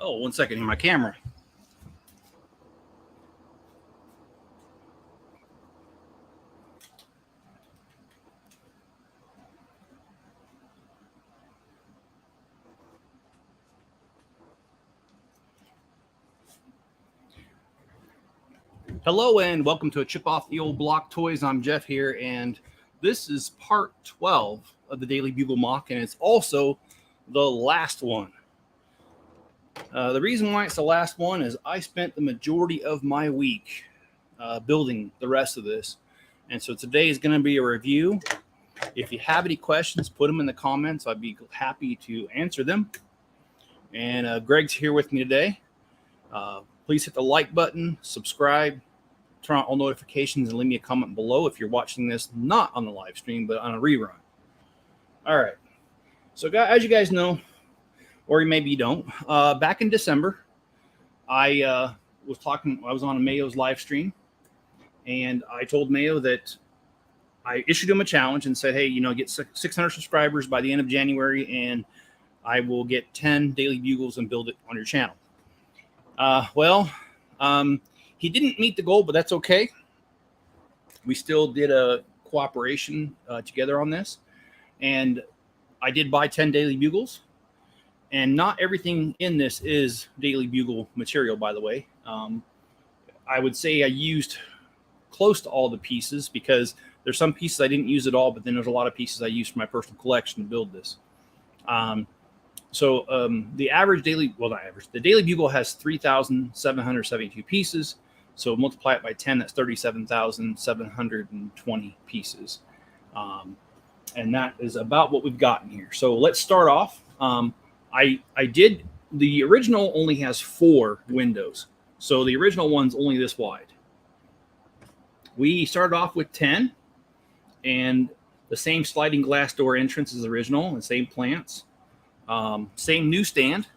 Oh, 1 second here, my camera. Hello and welcome to a Chip Off the Old Block Toys. I'm Jeff here, and this is part 12 of the Daily Bugle MOC, and it's also the last one. The reason why it's the last one is I spent the majority of my week building the rest of this, and so today is going to be a review. If you have any questions, put them in the comments. I'd be happy to answer them. And Greg's here with me today. Please hit the like button, subscribe, turn on all notifications, and leave me a comment below if you're watching this not on the live stream, but on a rerun. All right. So, as you guys know, or maybe you don't, back in December, I was on Mayo's live stream, and I told Mayo that I issued him a challenge and said, hey, get 600 subscribers by the end of January, and I will get 10 Daily Bugles and build it on your channel. He didn't meet the goal, but that's okay. We still did a cooperation together on this, and I did buy 10 Daily Bugles, and not everything in this is Daily Bugle material, by the way. I would say I used close to all the pieces because there's some pieces I didn't use at all, but then there's a lot of pieces I used for my personal collection to build this. The average daily, the Daily Bugle has 3,772 pieces. So multiply it by 10, that's 37,720 pieces. And that is about what we've gotten here. So let's start off. The original only has 4 windows. So the original one's only this wide. We started off with 10 and the same sliding glass door entrance as the original and same plants. Same newsstand,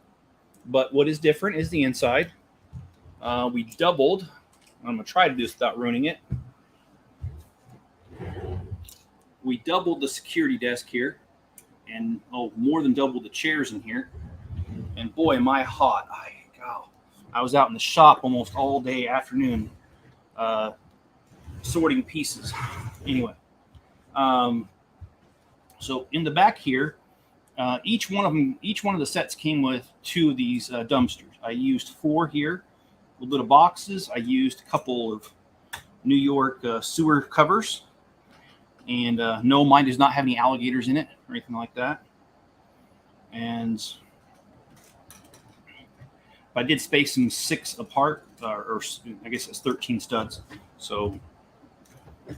but what is different is the inside. We doubled. I'm going to try to do this without ruining it. We doubled the security desk here, and more than doubled the chairs in here. And boy, am I hot. I was out in the shop almost all day afternoon sorting pieces. Anyway, so in the back here, each one of the sets came with 2 of these dumpsters. I used 4 here, a little bit of boxes. I used a couple of New York sewer covers, and no, mine does not have any alligators in it or anything like that. And I did space them 6 apart, or I guess it's 13 studs. So,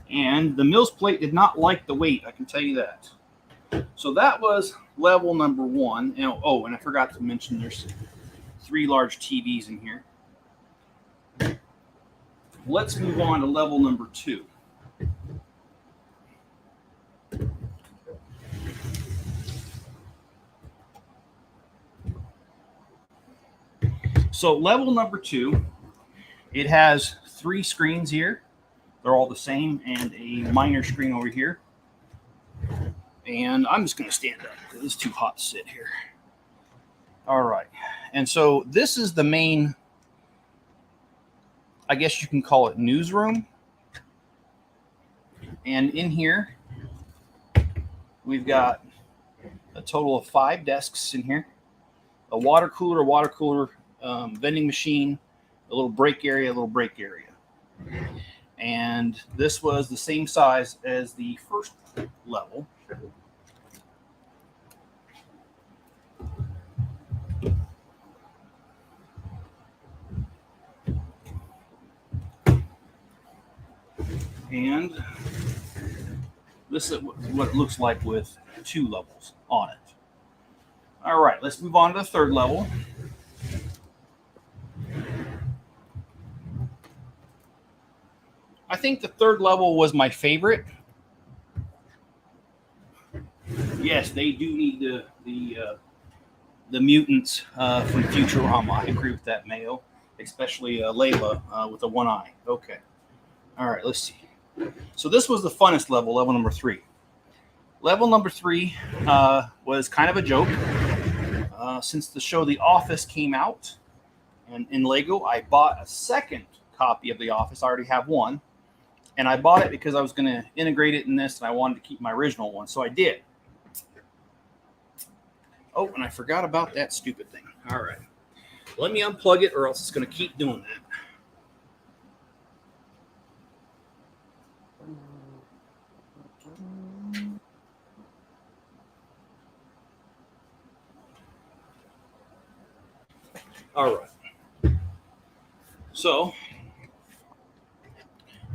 and the Mills plate did not like the weight, I can tell you that. So that was level number 1. And I forgot to mention there's 3 large TVs in here. Let's move on to level number 2. So level number 2, it has 3 screens here. They're all the same, and a minor screen over here. And I'm just going to stand up because it's too hot to sit here. All right. And so this is the main, I guess you can call it newsroom. And in here, we've got a total of 5 desks in here. A water cooler, vending machine, a little break area. And this was the same size as the first level. And this is what it looks like with 2 levels on it. All right, let's move on to the 3rd level. I think the 3rd level was my favorite. Yes, they do need the mutants from Futurama. I agree with that, Mayo, especially Layla with the 1 eye. Okay. All right, let's see. So this was the funnest level, level number 3. Level number 3 was kind of a joke. Since the show The Office came out, And in Lego, I bought a second copy of The Office. I already have one. And I bought it because I was going to integrate it in this, and I wanted to keep my original one. So I did. Oh, and I forgot about that stupid thing. All right. Let me unplug it, or else it's going to keep doing that. All right. So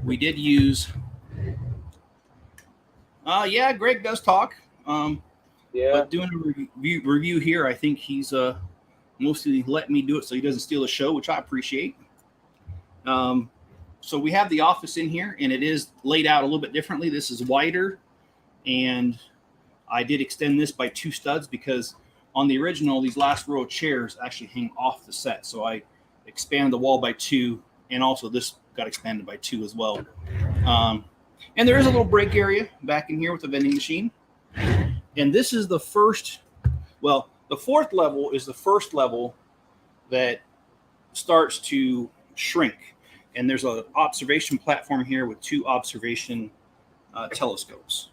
we did use. Yeah, Greg does talk. Yeah. But doing a review here, I think he's mostly letting me do it so he doesn't steal the show, which I appreciate. So we have the office in here, and it is laid out a little bit differently. This is wider, and I did extend this by 2 studs because on the original, these last row of chairs actually hang off the set. So I expanded the wall by 2, and also this got expanded by 2 as well. And there is a little break area back in here with the vending machine. And this is the first, well, the 4th level is the first level that starts to shrink. And there's an observation platform here with 2 observation telescopes.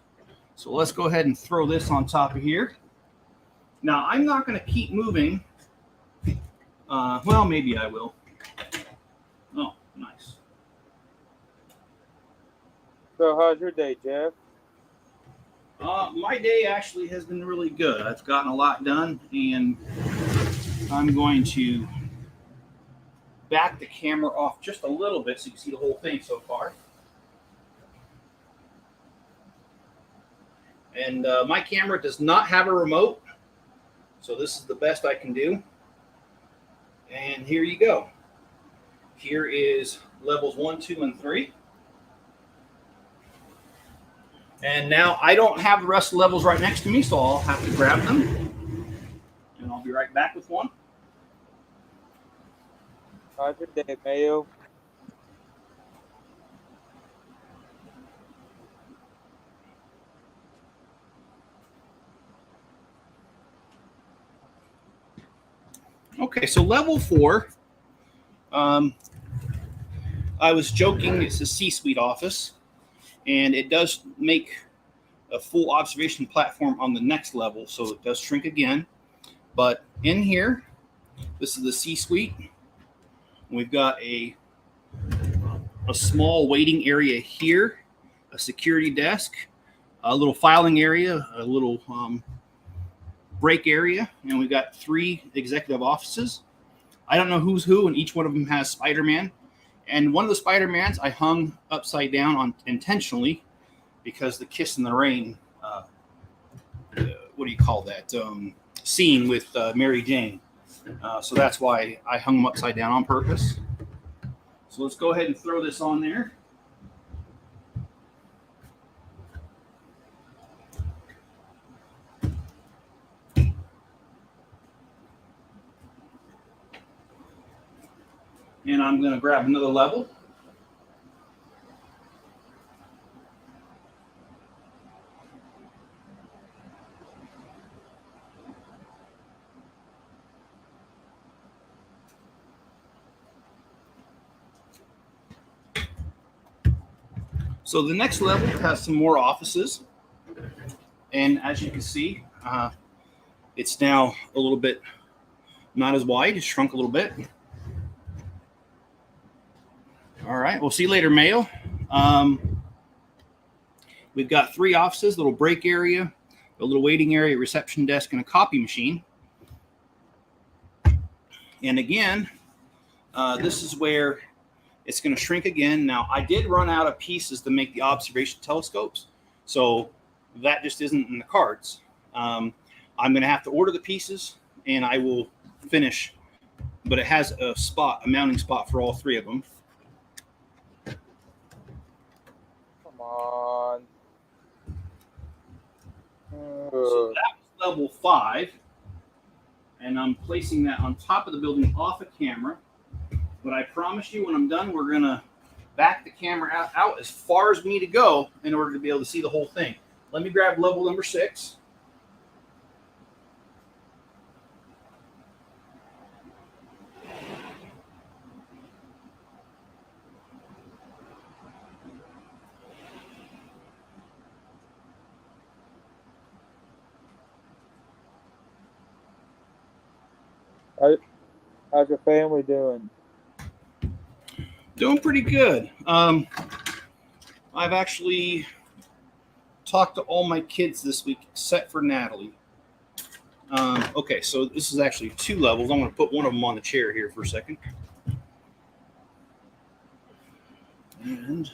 So let's go ahead and throw this on top of here. Now, I'm not going to keep moving. Well, maybe I will. Oh, nice. So how's your day, Jeff? My day actually has been really good. I've gotten a lot done, and I'm going to back the camera off just a little bit so you can see the whole thing so far. And my camera does not have a remote, so this is the best I can do. And here you go. Here is levels 1, 2, and 3. And now I don't have the rest of the levels right next to me, so I'll have to grab them. And I'll be right back with one. How's your day, Mayo? Okay, so level 4. I was joking, it's a C-suite office. And it does make a full observation platform on the next level, so it does shrink again. But in here, this is the C-suite. We've got a small waiting area here, a security desk, a little filing area, a little break area, and we've got 3 executive offices. I don't know who's who, and each one of them has Spider-Man. And one of the Spider-Mans I hung upside down on intentionally because the Kiss in the Rain, what do you call that, scene with Mary Jane. So that's why I hung them upside down on purpose. So let's go ahead and throw this on there. And I'm going to grab another level. So the next level has some more offices. And as you can see, it's now a little bit not as wide. It's shrunk a little bit. All right, we'll see you later, Mayo. We've got 3 offices, a little break area, a little waiting area, reception desk, and a copy machine. And again, this is where it's going to shrink again. Now, I did run out of pieces to make the observation telescopes, so that just isn't in the cards. I'm going to have to order the pieces, and I will finish, but it has a mounting spot for all 3 of them. Come on. So that was level 5, and I'm placing that on top of the building off a camera. But I promise you, when I'm done, we're going to back the camera out as far as we need to go in order to be able to see the whole thing. Let me grab level number 6. How, how's your family doing? Doing pretty good. I've actually talked to all my kids this week except for Natalie. Okay, so this is actually 2 levels. I'm going to put one of them on the chair here for a second. And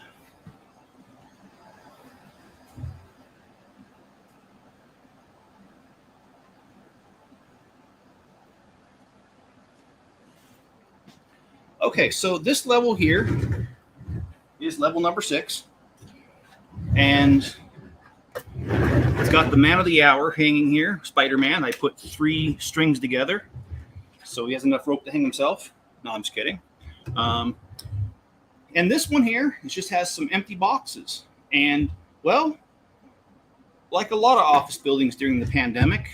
okay, so this level here is level number 6. And it's got the man of the hour hanging here, Spider-Man. I put 3 strings together so he has enough rope to hang himself. No, I'm just kidding. And this one here, it just has some empty boxes. And, well, like a lot of office buildings during the pandemic,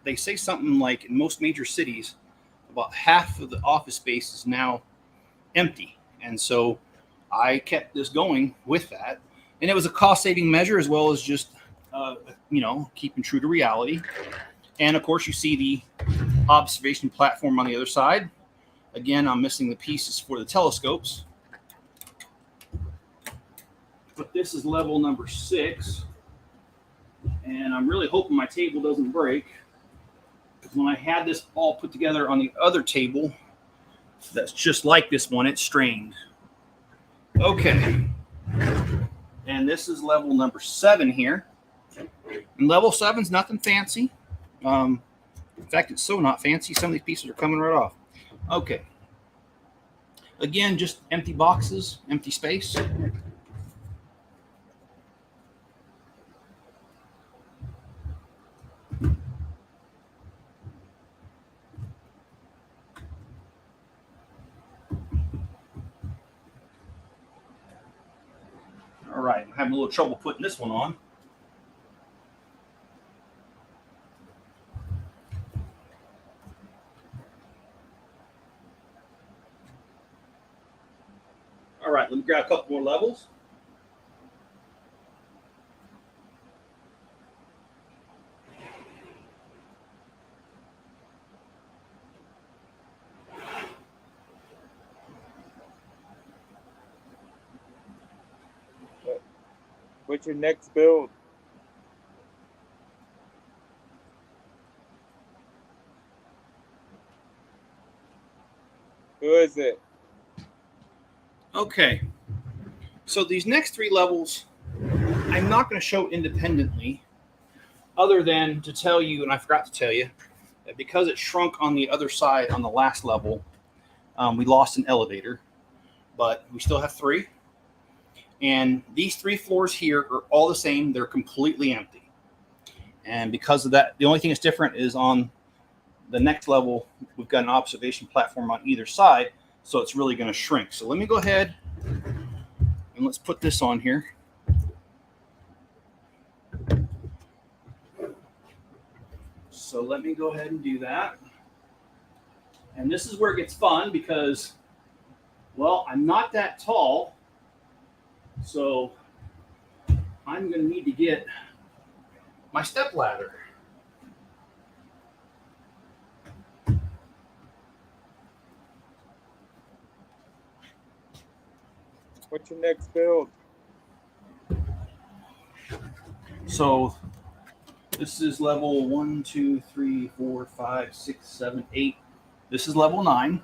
they say something like in most major cities, about half of the office space is now empty. And so I kept this going with that. And it was a cost-saving measure as well as just, keeping true to reality. And, of course, you see the observation platform on the other side. Again, I'm missing the pieces for the telescopes. But this is level number 6. And I'm really hoping my table doesn't break. Because when I had this all put together on the other table, that's just like this one, it strained. Okay. And this is level number 7 here. And level 7 is nothing fancy. In fact, it's so not fancy, some of these pieces are coming right off. Okay. Again, just empty boxes, empty space. All right, I'm having a little trouble putting this one on. All right, let me grab a couple more levels. What's your next build? Who is it? Okay, so these next 3 levels, I'm not going to show independently, other than to tell you, and I forgot to tell you, that because it shrunk on the other side on the last level, we lost an elevator, but we still have 3. And these 3 floors here are all the same. They're completely empty. And because of that, the only thing that's different is on the next level, we've got an observation platform on either side, so it's really going to shrink. So let me go ahead and let's put this on here. So let me go ahead and do that. And this is where it gets fun because, well, I'm not that tall. So I'm going to need to get my step ladder. What's your next build? So this is level 1, 2, 3, 4, 5, 6, 7, 8. This is level 9.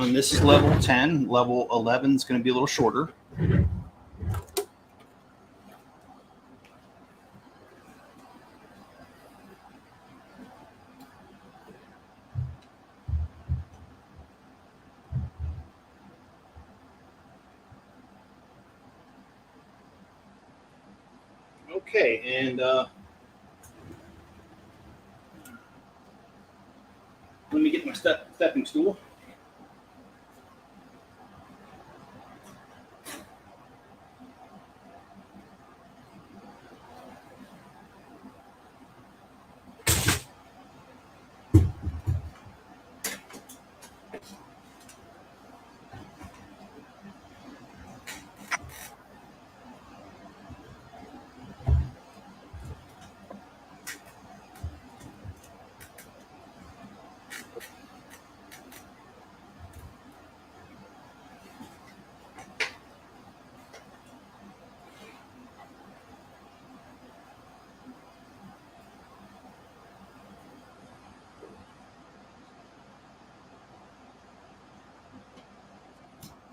This is level 10. Level 11 is going to be a little shorter. Okay, and let me get my my stepping stool.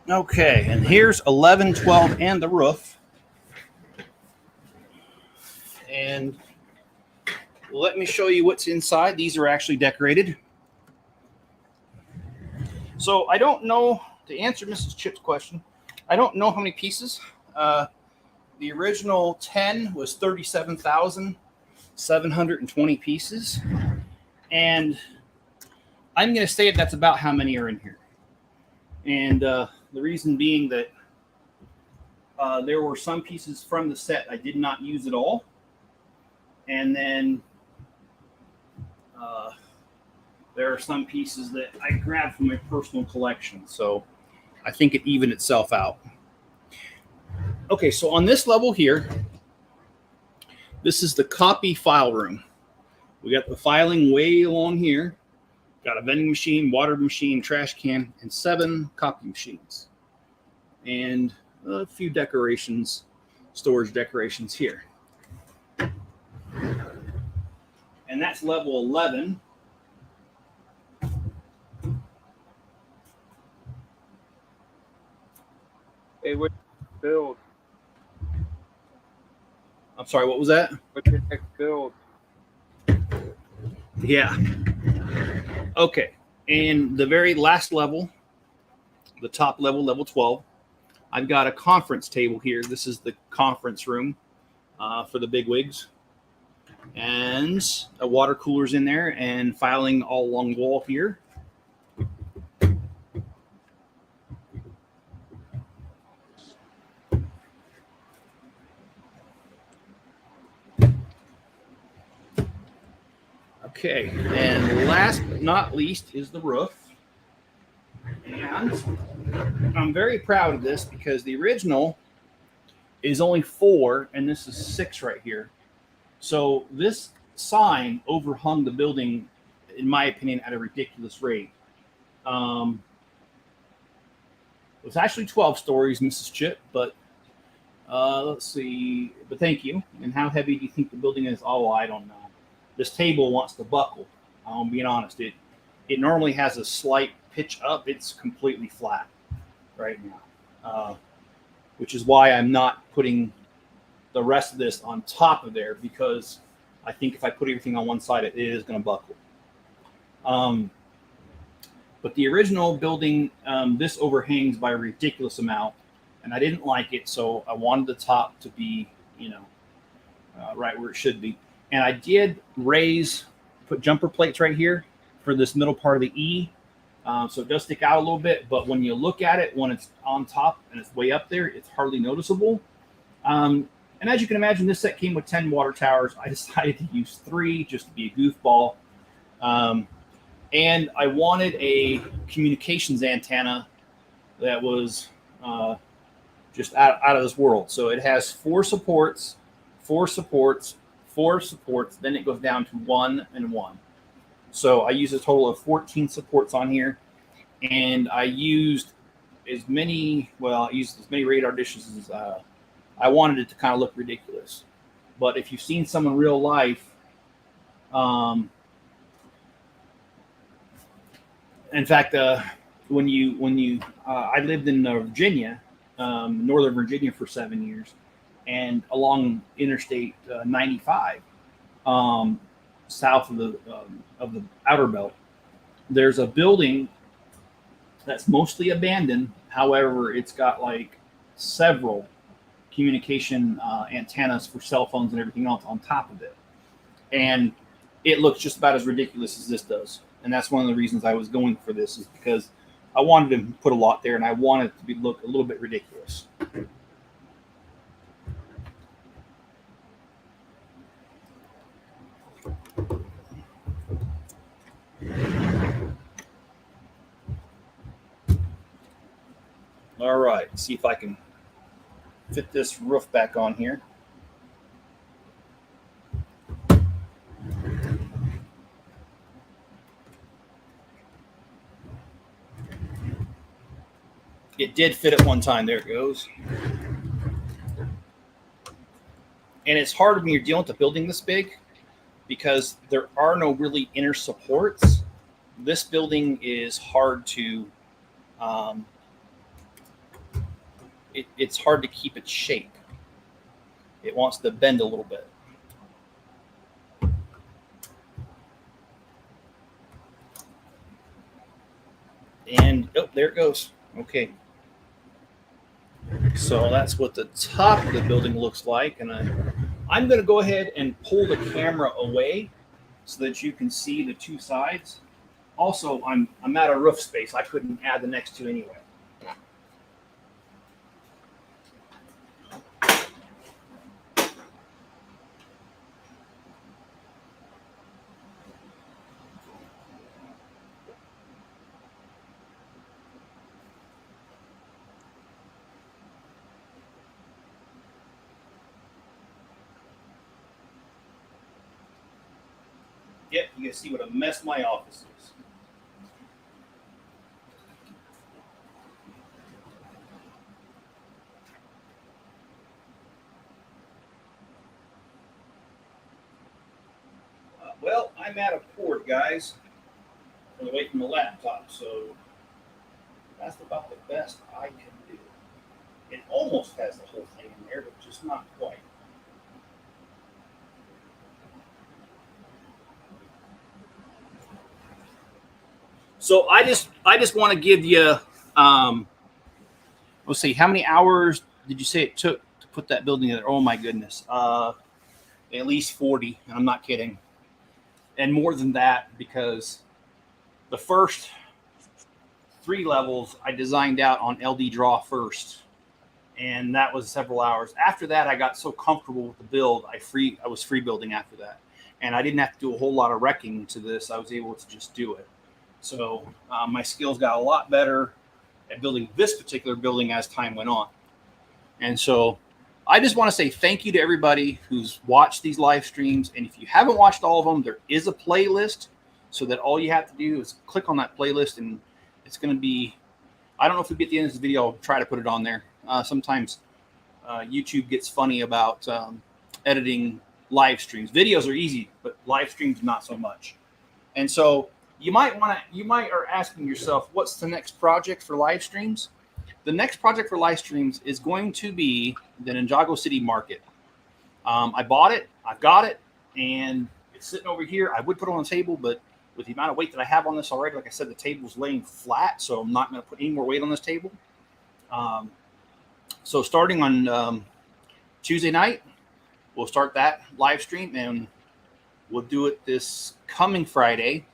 Okay, and here's 11, 12, and the roof. And let me show you what's inside. These are actually decorated. So I don't know, to answer Mrs. Chip's question, I don't know how many pieces. The original 10 was 37,720 pieces. And I'm going to say that's about how many are in here. And the reason being that there were some pieces from the set I did not use at all. And then there are some pieces that I grabbed from my personal collection. So I think it evened itself out. Okay, so on this level here, this is the copy file room. We got the filing way along here. Got a vending machine, water machine, trash can, and 7 copy machines. And a few decorations, storage decorations here. And that's level 11. Hey, what's your build? I'm sorry, what was that? What's your next build? Yeah. Okay. And the very last level, the top level, level 12, I've got a conference table here. This is the conference room for the bigwigs. And a water cooler's in there and filing all along the wall here. Okay, and last but not least is the roof. And I'm very proud of this because the original is only 4, and this is 6 right here. So this sign overhung the building, in my opinion, at a ridiculous rate. It was actually 12 stories, Mrs. Chip, but let's see. But thank you. And how heavy do you think the building is? Oh, I don't know. This table wants to buckle. I'm being honest. It normally has a slight pitch up. It's completely flat right now, which is why I'm not putting the rest of this on top of there, because I think if I put everything on one side, it is going to buckle. But the original building, this overhangs by a ridiculous amount, and I didn't like it, so I wanted the top to be, right where it should be. And I did put jumper plates right here for this middle part of the E. So it does stick out a little bit, but when you look at it, when it's on top and it's way up there, it's hardly noticeable. And as you can imagine, this set came with 10 water towers. I decided to use 3 just to be a goofball. And I wanted a communications antenna that was just out of this world. So it has 4 supports, 4 supports, 4 supports, then it goes down to 1 and 1. So I used a total of 14 supports on here, and I used as many radar dishes as I wanted it to kind of look ridiculous. But if you've seen some in real life, in fact, when I lived in Virginia, Northern Virginia for 7 years, and along Interstate 95, south of the outer belt, there's a building that's mostly abandoned. However, it's got like several communication antennas for cell phones and everything else on top of it, and it looks just about as ridiculous as this does. And that's one of the reasons I was going for this, is because I wanted to put a lot there, and I wanted it to look a little bit ridiculous. All right, see if I can fit this roof back on here. It did fit at one time. There it goes. And it's hard when you're dealing with a building this big because there are no really inner supports. This building is hard to, it's hard to keep its shape. It wants to bend a little bit. And, oh, there it goes. Okay. So that's what the top of the building looks like. And I'm going to go ahead and pull the camera away so that you can see the two sides. Also, I'm out of roof space. I couldn't add the next two anyway. Yep, you can see what a mess my office is. Well, I'm out of port, guys, away from the laptop, so that's about the best I can do. It almost has the whole thing in there, but just not quite. So I just want to give you, let's see, how many hours did you say it took to put that building together? Oh my goodness, at least 40, and I'm not kidding, and more than that, because the first 3 levels I designed out on LD Draw first, and that was several hours. After that, I got so comfortable with the build, I was free building after that, and I didn't have to do a whole lot of wrecking to this. I was able to just do it. So my skills got a lot better at building this particular building as time went on. And so I just want to say thank you to everybody who's watched these live streams. And if you haven't watched all of them, there is a playlist so that all you have to do is click on that playlist, and it's going to be, I don't know if we get the end of this video, I'll try to put it on there. Sometimes YouTube gets funny about editing live streams. Videos are easy, but live streams not so much. And so you might are asking yourself, what's the next project for live streams? The next project for live streams is going to be the Ninjago City Market. I bought it, I've got it, and it's sitting over here. I would put it on the table, but with the amount of weight that I have on this already, like I said, the table's laying flat, so I'm not going to put any more weight on this table. So starting on Tuesday night, we'll start that live stream, and we'll do it this coming Friday,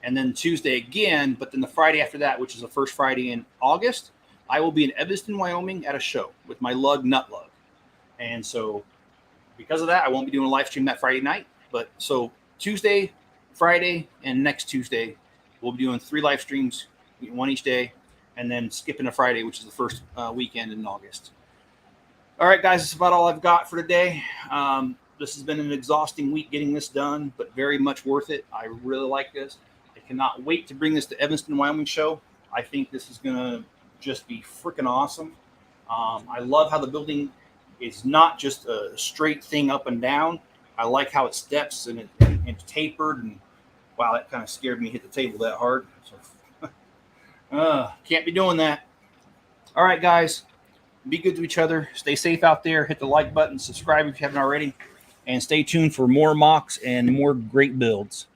and then Tuesday again. But then the Friday after that, which is the first Friday in August, I will be in Evanston, Wyoming at a show with my lug, Nut Lug. And so because of that, I won't be doing a live stream that Friday night. But so Tuesday, Friday, and next Tuesday, we'll be doing 3 live streams, 1 each day, and then skipping a Friday, which is the first weekend in August. All right, guys, that's about all I've got for today. This has been an exhausting week getting this done, but very much worth it. I really like this. I cannot wait to bring this to Evanston, Wyoming show. I think this is going to just be freaking awesome. I love how the building is not just a straight thing up and down. I like how it steps and it's tapered. And wow, that kind of scared me to hit the table that hard. So, can't be doing that. All right, guys, be good to each other. Stay safe out there. Hit the like button, subscribe if you haven't already, and stay tuned for more mocks and more great builds.